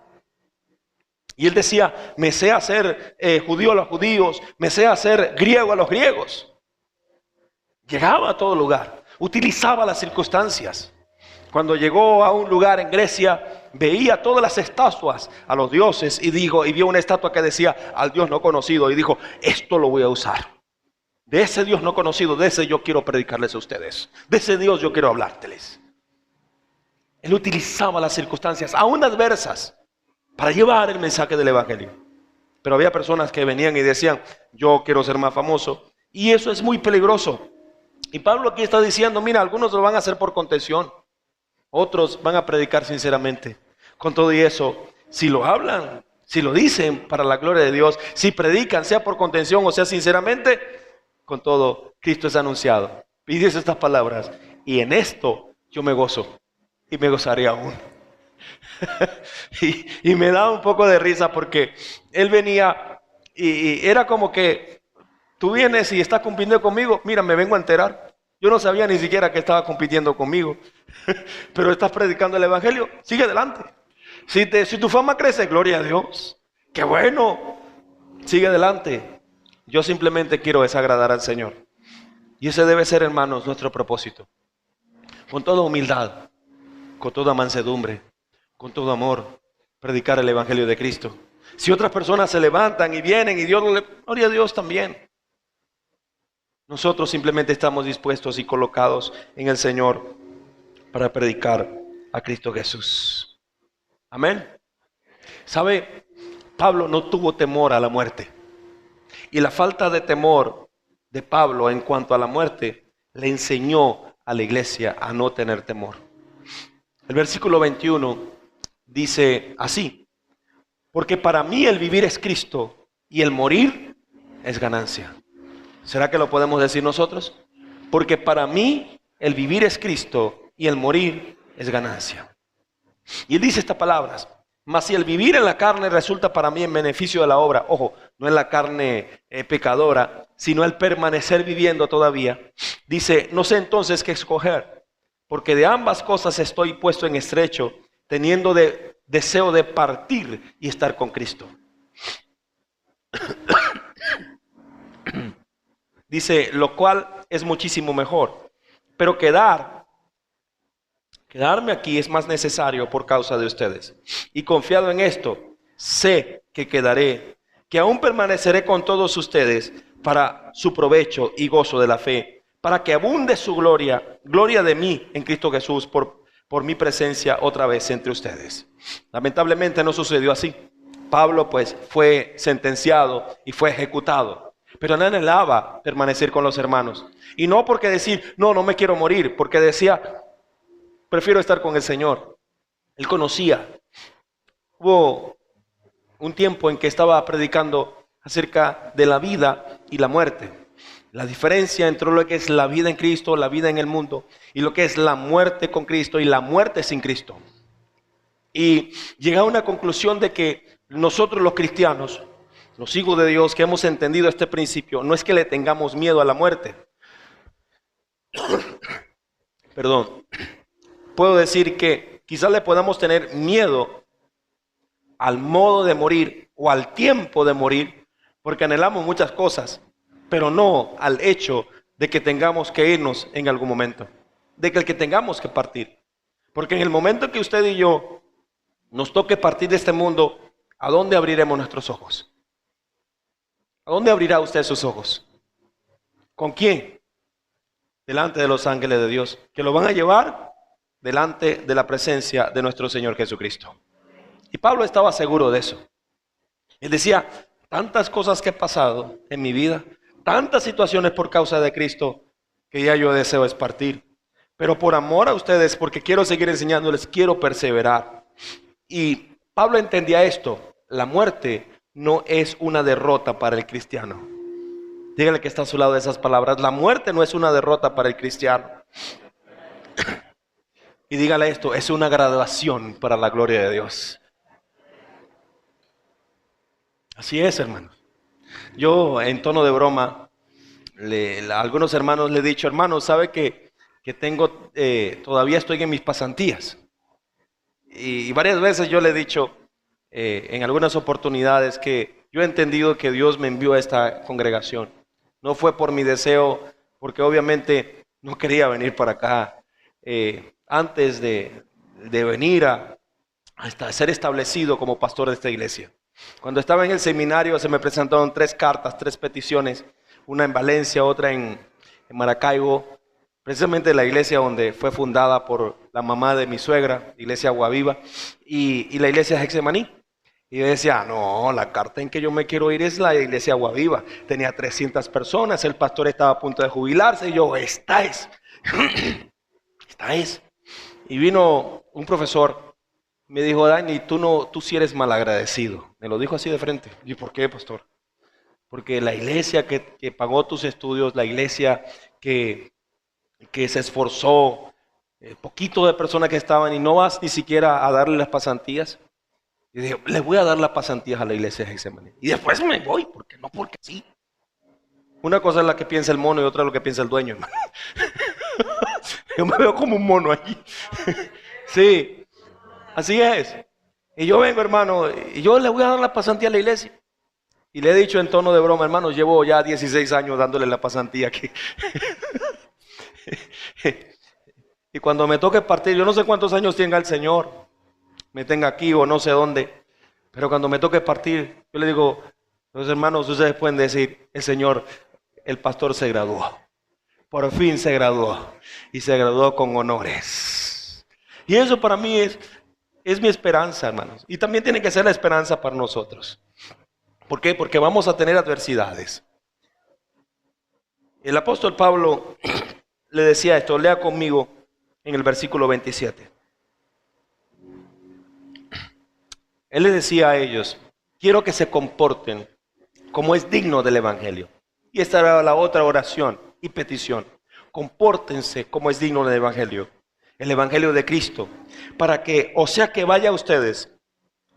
Y él decía: me sé hacer judío a los judíos, me sé hacer griego a los griegos. Llegaba a todo lugar, utilizaba las circunstancias. Cuando llegó a un lugar en Grecia, veía todas las estatuas a los dioses y vio una estatua que decía: al Dios no conocido, y dijo: esto lo voy a usar. De ese Dios no conocido, de ese yo quiero predicarles a ustedes. De ese Dios yo quiero hablárteles. Él utilizaba las circunstancias, aún adversas, para llevar el mensaje del Evangelio. Pero había personas que venían y decían: yo quiero ser más famoso. Y eso es muy peligroso. Y Pablo aquí está diciendo: mira, algunos lo van a hacer por contención, otros van a predicar sinceramente. Con todo y eso, si lo hablan, si lo dicen para la gloria de Dios, si predican, sea por contención o sea sinceramente, con todo, Cristo es anunciado. Y dice estas palabras: y en esto yo me gozo y me gozaré aún. y me da un poco de risa porque él venía y era como que tú vienes y estás compitiendo conmigo. Mira, me vengo a enterar. Yo no sabía ni siquiera que estaba compitiendo conmigo. Pero estás predicando el Evangelio, sigue adelante. Si tu fama crece, gloria a Dios. ¡Qué bueno! Sigue adelante. Yo simplemente quiero desagradar al Señor. Y ese debe ser, hermanos, nuestro propósito. Con toda humildad, con toda mansedumbre, con todo amor, predicar el Evangelio de Cristo. Si otras personas se levantan y vienen y gloria a Dios también. Nosotros simplemente estamos dispuestos y colocados en el Señor para predicar a Cristo Jesús. Amén. ¿Sabe? Pablo no tuvo temor a la muerte. Y la falta de temor de Pablo en cuanto a la muerte le enseñó a la iglesia a no tener temor. El versículo 21 dice así: porque para mí el vivir es Cristo y el morir es ganancia. ¿Será que lo podemos decir nosotros? Porque para mí el vivir es Cristo y el morir es ganancia. Y él dice estas palabras: mas si el vivir en la carne resulta para mí en beneficio de la obra, ojo, no en la carne pecadora, sino el permanecer viviendo todavía, dice: no sé entonces qué escoger, porque de ambas cosas estoy puesto en estrecho, teniendo deseo de partir y estar con Cristo. Dice: lo cual es muchísimo mejor, pero quedarme aquí es más necesario por causa de ustedes. Y confiado en esto, sé que quedaré, que aún permaneceré con todos ustedes para su provecho y gozo de la fe, para que abunde su gloria de mí en Cristo Jesús por mi presencia otra vez entre ustedes. Lamentablemente no sucedió así. Pablo pues fue sentenciado y fue ejecutado. pero él anhelaba permanecer con los hermanos. Y no porque decir, no, no me quiero morir, porque decía, prefiero estar con el Señor. Él conocía. Hubo un tiempo en que estaba predicando acerca de la vida y la muerte. La diferencia entre lo que es la vida en Cristo, la vida en el mundo, y lo que es la muerte con Cristo y la muerte sin Cristo. Y llegué a una conclusión de que nosotros los cristianos, los hijos de Dios que hemos entendido este principio, no es que le tengamos miedo a la muerte. Perdón. Puedo decir que quizás le podamos tener miedo al modo de morir o al tiempo de morir, porque anhelamos muchas cosas, pero no al hecho de que tengamos que irnos en algún momento, de que el que tengamos que partir. Porque en el momento que usted y yo nos toque partir de este mundo, ¿a dónde abriremos nuestros ojos? ¿A dónde abrirá usted sus ojos? ¿Con quién? Delante de los ángeles de Dios, que lo van a llevar delante de la presencia de nuestro Señor Jesucristo. Y Pablo estaba seguro de eso. Él decía, tantas cosas que he pasado en mi vida, tantas situaciones por causa de Cristo, que ya yo deseo es partir. Pero por amor a ustedes, porque quiero seguir enseñándoles, quiero perseverar. Y Pablo entendía esto, la muerte no es una derrota para el cristiano. Dígale que está a su lado de esas palabras, la muerte no es una derrota para el cristiano. Y dígale esto, es una graduación para la gloria de Dios. Así es, hermanos. Yo en tono de broma, a algunos hermanos le he dicho, hermanos, ¿sabe que tengo, todavía estoy en mis pasantías? Y varias veces yo le he dicho en algunas oportunidades que yo he entendido que Dios me envió a esta congregación. No fue por mi deseo, porque obviamente no quería venir para acá. Antes de venir hasta ser establecido como pastor de esta iglesia. Cuando estaba en el seminario se me presentaron 3 cartas, 3 peticiones. Una en Valencia, otra en Maracaibo. Precisamente la iglesia donde fue fundada por la mamá de mi suegra, iglesia Aguaviva, y la iglesia Getsemaní. Y yo decía, no, la carta en que yo me quiero ir es la iglesia Aguaviva. Tenía 300 personas, el pastor estaba a punto de jubilarse, y yo, esta es. Esta es. Y vino un profesor, me dijo, Dani, tú sí eres malagradecido. Me lo dijo así de frente. ¿Y por qué, pastor? Porque la iglesia que pagó tus estudios, la iglesia que se esforzó, poquito de personas que estaban, y no vas ni siquiera a darle las pasantías. Y dije, le voy a dar las pasantías a la iglesia de Getsemaní. Y después me voy, porque no, porque sí. Una cosa es la que piensa el mono y otra es lo que piensa el dueño, hermano. Yo me veo como un mono allí. Sí, así es. Y yo vengo, hermano, y yo le voy a dar la pasantía a la iglesia. Y le he dicho en tono de broma, hermano, llevo ya 16 años dándole la pasantía aquí. Y cuando me toque partir, yo no sé cuántos años tenga el Señor, me tenga aquí o no sé dónde, pero cuando me toque partir, yo le digo, los hermanos, ustedes pueden decir, el Señor, el pastor se graduó, por fin se graduó, y se graduó con honores. Y eso para mí es mi esperanza, hermanos, y también tiene que ser la esperanza para nosotros. ¿Por qué? Porque vamos a tener adversidades. El apóstol Pablo le decía esto, lea conmigo en el versículo 27. Él le decía a ellos, quiero que se comporten como es digno del evangelio. Y esta era la otra oración y petición. Compórtense como es digno del evangelio. El evangelio de Cristo. Para que, o sea que vaya a ustedes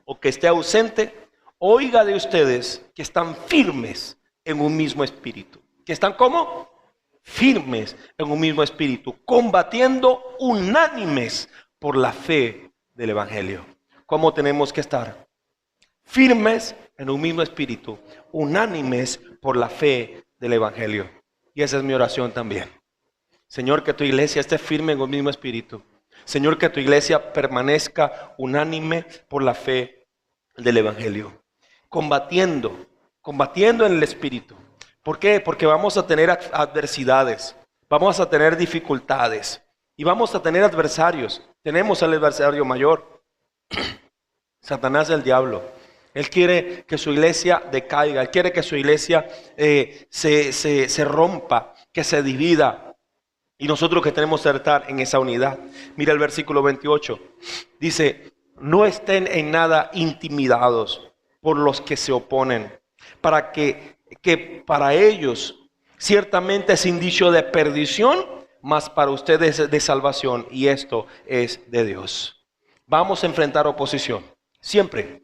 o que esté ausente, oiga de ustedes que están firmes en un mismo espíritu. ¿Que están cómo? Firmes en un mismo espíritu, combatiendo unánimes por la fe del evangelio. ¿Cómo tenemos que estar? Firmes en un mismo espíritu, unánimes por la fe del evangelio. Y esa es mi oración también. Señor, que tu iglesia esté firme en un mismo espíritu. Señor, que tu iglesia permanezca unánime por la fe del evangelio. Combatiendo en el espíritu. ¿Por qué? Porque vamos a tener adversidades, vamos a tener dificultades y vamos a tener adversarios. Tenemos al adversario mayor, Satanás el diablo. Él quiere que su iglesia decaiga. Él quiere que su iglesia se rompa, que se divida. Y nosotros que tenemos que estar en esa unidad. Mira el versículo 28. Dice, no estén en nada intimidados por los que se oponen, para que para ellos ciertamente es indicio de perdición, mas para ustedes de salvación, y esto es de Dios. Vamos a enfrentar oposición, siempre.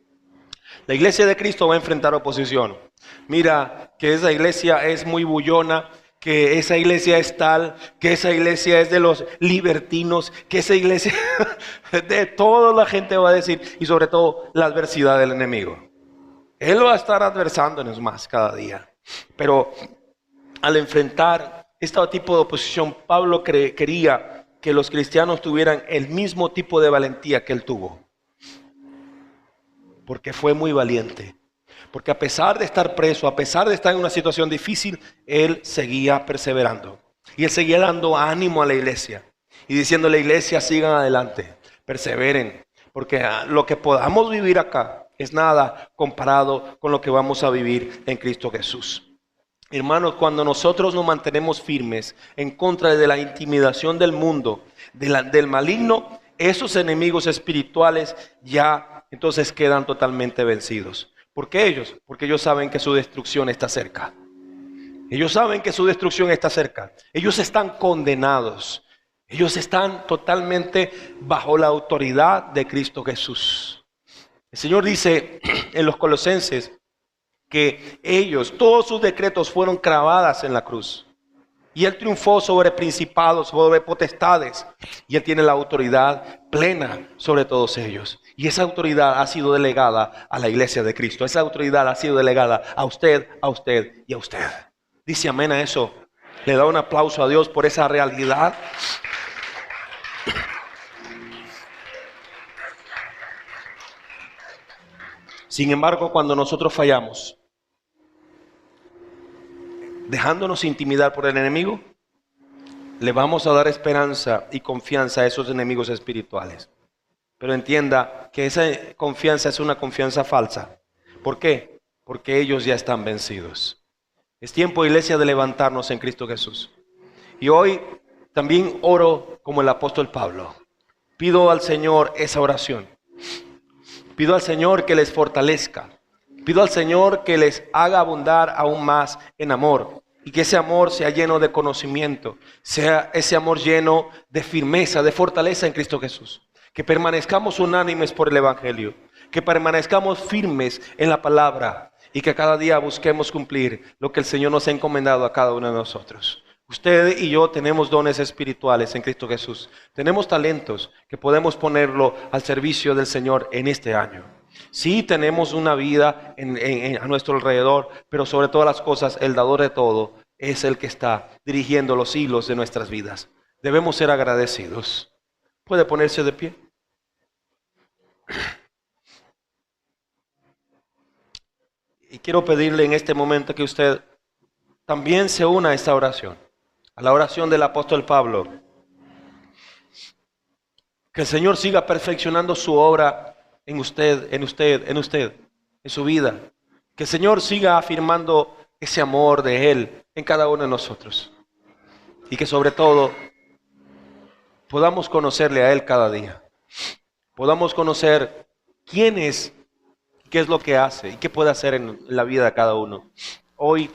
La iglesia de Cristo va a enfrentar oposición. Mira que esa iglesia es muy bullona, que esa iglesia es tal, que esa iglesia es de los libertinos, que esa iglesia de toda la gente va a decir, y sobre todo la adversidad del enemigo. Él va a estar adversándonos más cada día. Pero al enfrentar este tipo de oposición, Pablo quería que los cristianos tuvieran el mismo tipo de valentía que él tuvo. Porque fue muy valiente. Porque a pesar de estar preso, a pesar de estar en una situación difícil, él seguía perseverando. Y él seguía dando ánimo a la iglesia. Y diciendo a la iglesia, sigan adelante, perseveren. Porque lo que podamos vivir acá es nada comparado con lo que vamos a vivir en Cristo Jesús. Hermanos, cuando nosotros nos mantenemos firmes en contra de la intimidación del mundo, del maligno, esos enemigos espirituales ya entonces quedan totalmente vencidos. ¿Por qué ellos? Porque ellos saben que su destrucción está cerca. Ellos saben que su destrucción está cerca. Ellos están condenados. Ellos están totalmente bajo la autoridad de Cristo Jesús. El Señor dice en los Colosenses que ellos, todos sus decretos fueron clavadas en la cruz. Y Él triunfó sobre principados, sobre potestades. Y Él tiene la autoridad plena sobre todos ellos. Y esa autoridad ha sido delegada a la iglesia de Cristo. Esa autoridad ha sido delegada a usted y a usted. Dice amén a eso. Le da un aplauso a Dios por esa realidad. Sin embargo, cuando nosotros fallamos, dejándonos intimidar por el enemigo, le vamos a dar esperanza y confianza a esos enemigos espirituales. Pero entienda que esa confianza es una confianza falsa. ¿Por qué? Porque ellos ya están vencidos. Es tiempo, iglesia, de levantarnos en Cristo Jesús. Y hoy también oro como el apóstol Pablo. Pido al Señor esa oración. Pido al Señor que les fortalezca. Pido al Señor que les haga abundar aún más en amor. Y que ese amor sea lleno de conocimiento. Sea ese amor lleno de firmeza, de fortaleza en Cristo Jesús. Que permanezcamos unánimes por el Evangelio. Que permanezcamos firmes en la palabra. Y que cada día busquemos cumplir lo que el Señor nos ha encomendado a cada uno de nosotros. Usted y yo tenemos dones espirituales en Cristo Jesús. Tenemos talentos que podemos ponerlo al servicio del Señor en este año. Sí tenemos una vida a nuestro alrededor, pero sobre todas las cosas, el dador de todo es el que está dirigiendo los hilos de nuestras vidas. Debemos ser agradecidos. ¿Puede ponerse de pie? Y quiero pedirle en este momento que usted también se una a esta oración. A la oración del apóstol Pablo. Que el Señor siga perfeccionando su obra en usted, en su vida. Que el Señor siga afirmando ese amor de Él en cada uno de nosotros. Y que sobre todo podamos conocerle a Él cada día. Podamos conocer quién es, qué es lo que hace y qué puede hacer en la vida de cada uno. Hoy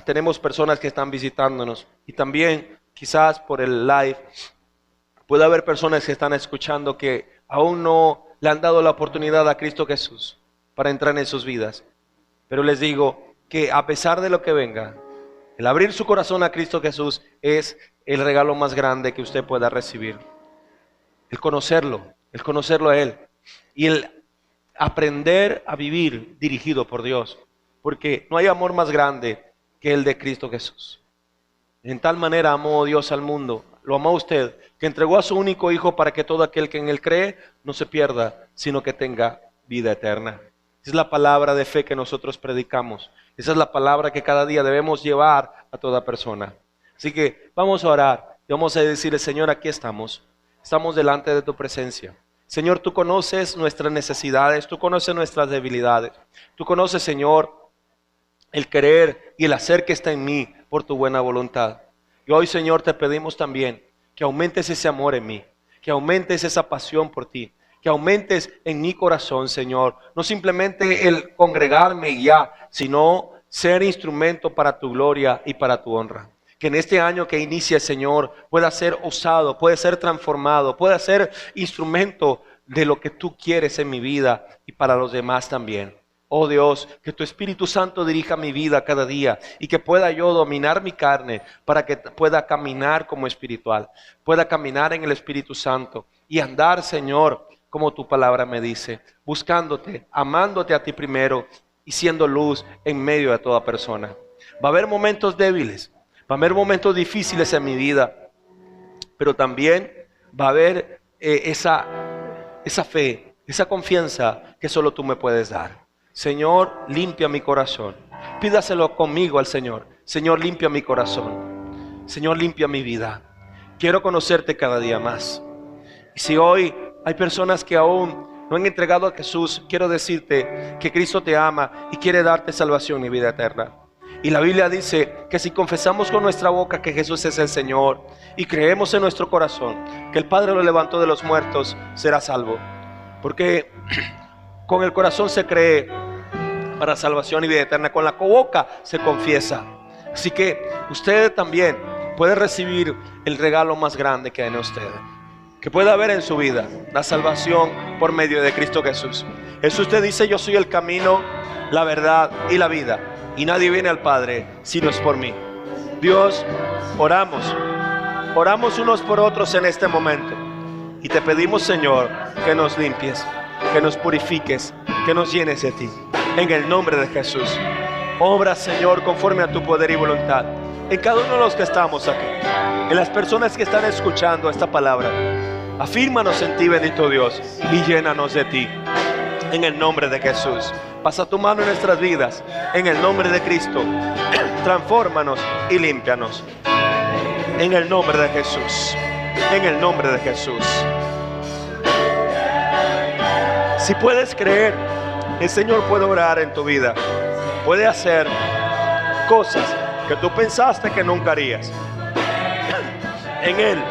tenemos personas que están visitándonos y también quizás por el live puede haber personas que están escuchando que aún no le han dado la oportunidad a Cristo Jesús para entrar en sus vidas. Pero les digo que a pesar de lo que venga, el abrir su corazón a Cristo Jesús es el regalo más grande que usted pueda recibir. El conocerlo a Él y el aprender a vivir dirigido por Dios. Porque no hay amor más grande que el de Cristo Jesús. En tal manera amó Dios al mundo, lo amó usted, que entregó a su único Hijo para que todo aquel que en Él cree no se pierda, sino que tenga vida eterna. Esa es la palabra de fe que nosotros predicamos. Esa es la palabra que cada día debemos llevar a toda persona. Así que vamos a orar y vamos a decirle: Señor, aquí estamos. Estamos delante de tu presencia. Señor, tú conoces nuestras necesidades, tú conoces nuestras debilidades. Tú conoces, Señor, el querer y el hacer que está en mí por tu buena voluntad. Y hoy, Señor, te pedimos también que aumentes ese amor en mí, que aumentes esa pasión por ti, que aumentes en mi corazón, Señor. No simplemente el congregarme y ya, sino ser instrumento para tu gloria y para tu honra. Que en este año que inicia, Señor, pueda ser usado, pueda ser transformado, pueda ser instrumento de lo que tú quieres en mi vida y para los demás también. Oh Dios, que tu Espíritu Santo dirija mi vida cada día y que pueda yo dominar mi carne para que pueda caminar como espiritual, pueda caminar en el Espíritu Santo y andar, Señor, como tu palabra me dice, buscándote, amándote a ti primero y siendo luz en medio de toda persona. Va a haber momentos débiles, va a haber momentos difíciles en mi vida, pero también va a haber esa fe, esa confianza que solo tú me puedes dar. Señor, limpia mi corazón. Pídaselo conmigo al Señor. Señor, limpia mi corazón. Señor, limpia mi vida. Quiero conocerte cada día más. Y si hoy hay personas que aún no han entregado a Jesús, quiero decirte que Cristo te ama y quiere darte salvación y vida eterna. Y la Biblia dice que si confesamos con nuestra boca que Jesús es el Señor y creemos en nuestro corazón que el Padre lo levantó de los muertos, será salvo. Porque con el corazón se cree para salvación y vida eterna, con la boca se confiesa. Así que usted también puede recibir el regalo más grande que hay en usted, que pueda haber en su vida, la salvación por medio de Cristo Jesús. Jesús te dice: yo soy el camino, la verdad y la vida, y nadie viene al Padre si no es por mí. Dios, oramos unos por otros en este momento, y te pedimos, Señor, que nos limpies, que nos purifiques, que nos llenes de ti, en el nombre de Jesús. Obra, Señor, conforme a tu poder y voluntad, en cada uno de los que estamos aquí, en las personas que están escuchando esta palabra. Afírmanos en ti, bendito Dios, y llénanos de ti, en el nombre de Jesús. Pasa tu mano en nuestras vidas, en el nombre de Cristo. Transfórmanos y límpianos, en el nombre de Jesús, en el nombre de Jesús. Si puedes creer, el Señor puede obrar en tu vida, puede hacer cosas que tú pensaste que nunca harías. En Él,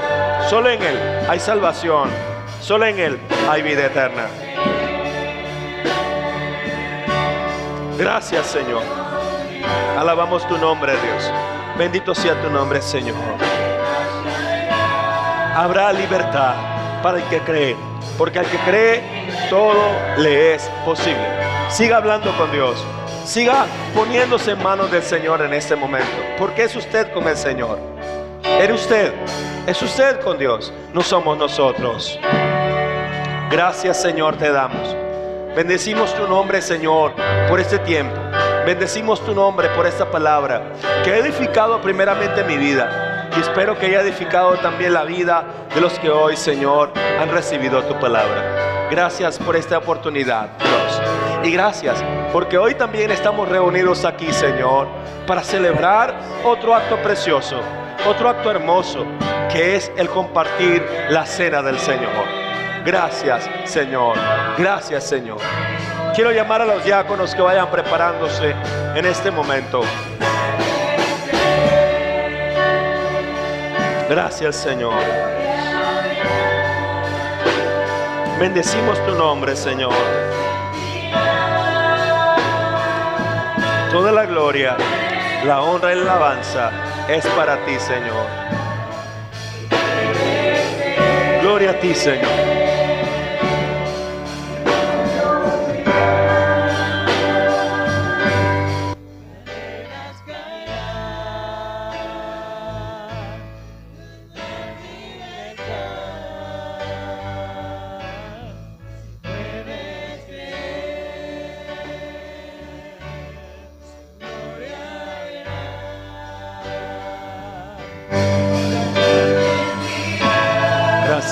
solo en Él hay salvación, solo en Él hay vida eterna. Gracias, Señor. Alabamos tu nombre, Dios. Bendito sea tu nombre, Señor. Habrá libertad para el que cree, porque al que cree todo le es posible. Siga hablando con Dios, siga poniéndose en manos del Señor en este momento, porque es usted con el Señor. Es usted con Dios, no somos nosotros. Gracias, Señor, te damos. Bendecimos tu nombre, Señor, por este tiempo. Bendecimos tu nombre por esta palabra que ha edificado primeramente mi vida, y espero que haya edificado también la vida de los que hoy, Señor, han recibido tu palabra. Gracias por esta oportunidad, Dios. Y gracias porque hoy también estamos reunidos aquí, Señor, para celebrar otro acto precioso, otro acto hermoso, que es el compartir la cena del Señor. Gracias, Señor. Gracias, Señor. Quiero llamar a los diáconos que vayan preparándose en este momento. Gracias, Señor. Bendecimos tu nombre, Señor. Toda la gloria, la honra y la alabanza es para ti, Señor. Gloria a ti, Señor.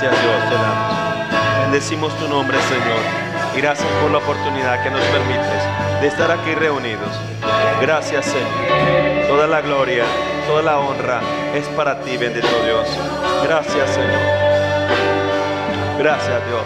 Gracias, Dios, te damos. Bendecimos tu nombre, Señor, y gracias por la oportunidad que nos permites de estar aquí reunidos. Gracias, Señor. Toda la gloria, toda la honra es para ti, bendito Dios. Gracias, Señor. Gracias, Dios.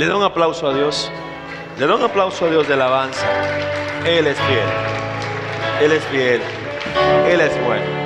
Le da un aplauso a Dios. Le da un aplauso a Dios de alabanza. Él es fiel. Él es fiel. Él es bueno.